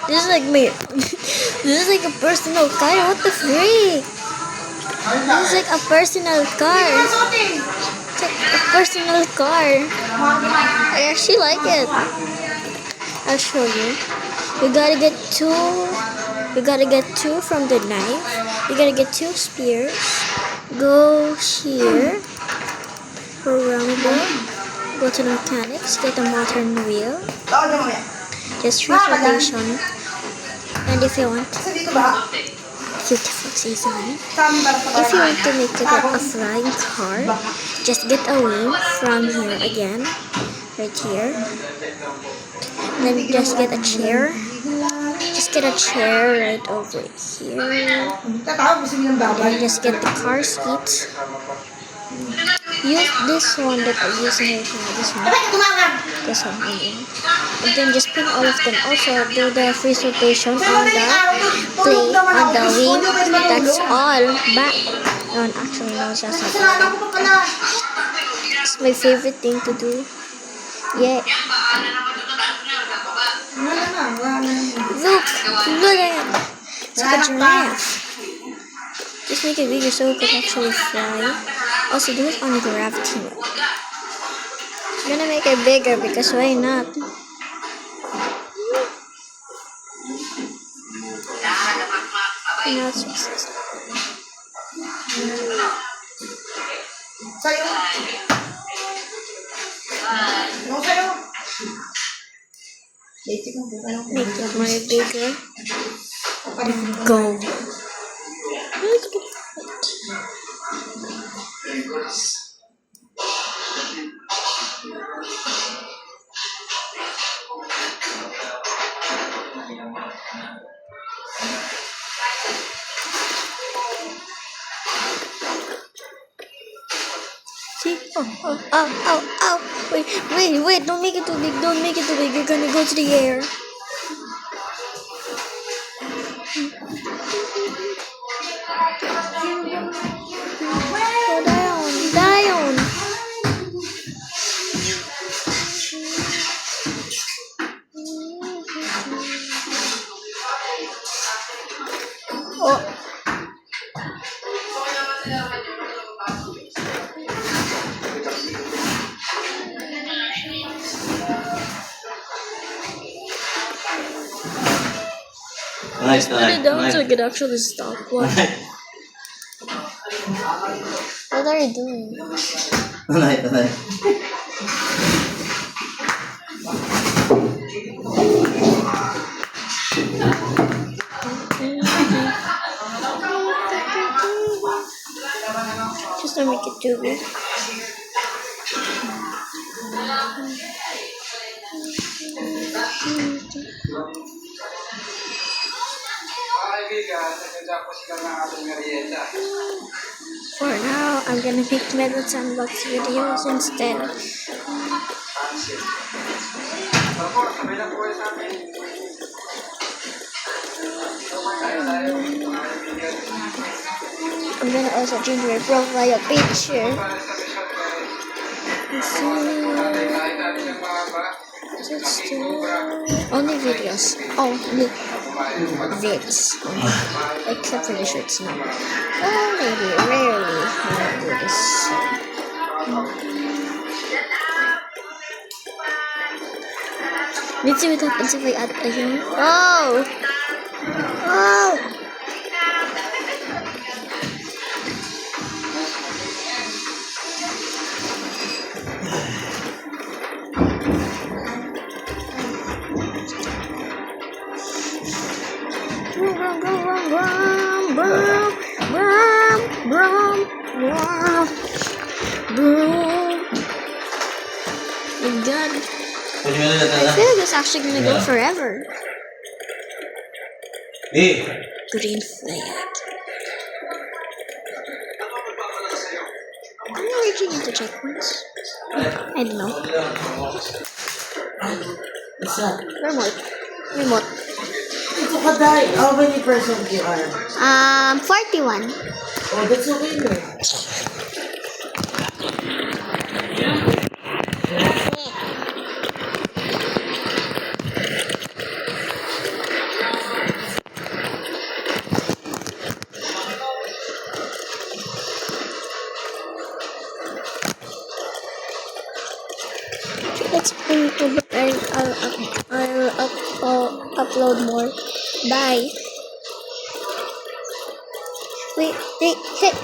This is like me. This is like a personal car. What the freak? This is like a personal car. It's like a personal car. I actually like it. I'll show you. You gotta get two. You gotta get two from the knife. You gotta get two spears. Go here. Programmable. Go to the mechanics. Get a modern wheel. Just freeze rotation. And if you want, beautiful seasoning. If you want to make it like a flying car, just get a wing from here again, right here. And then just get a chair. Just get a chair right over here. And just get the car seat. Use this one that I'm using right now. This one. This one. I mean. And then just pin all of them. Also, do the freeze rotation on the plate, on the wing. That's all. Back. No, actually, no, it's just not. It's my favorite thing to do. Yeah. Look at it. It's like a giraffe. Just make it bigger so it can actually fly. Also, do it on gravity mode. I'm gonna make it bigger because why not? Now it's just make it more bigger. Go. See? Oh. Wait, don't make it too big, You're gonna go to the air. Go down. Oh. Nice. Put it down so I can actually stop. What? What are you doing? Alright. Just don't make it too big. For now, I'm gonna make Metal Sandbox videos instead. I'm gonna also change my profile picture. Only videos. Only vids. Except for the shorts now. Maybe, rarely when I do this. Let's see what happens if I add a human. Oh! My God. I feel like it's actually gonna go forever. Green flag. Are you reaching into checkpoints? I don't know. What's that? Remote. Ito ka, Day. How many persons you are? 41. Oh, that's okay, man. minutes only, but I'll upload more. Bye. Wait, hey.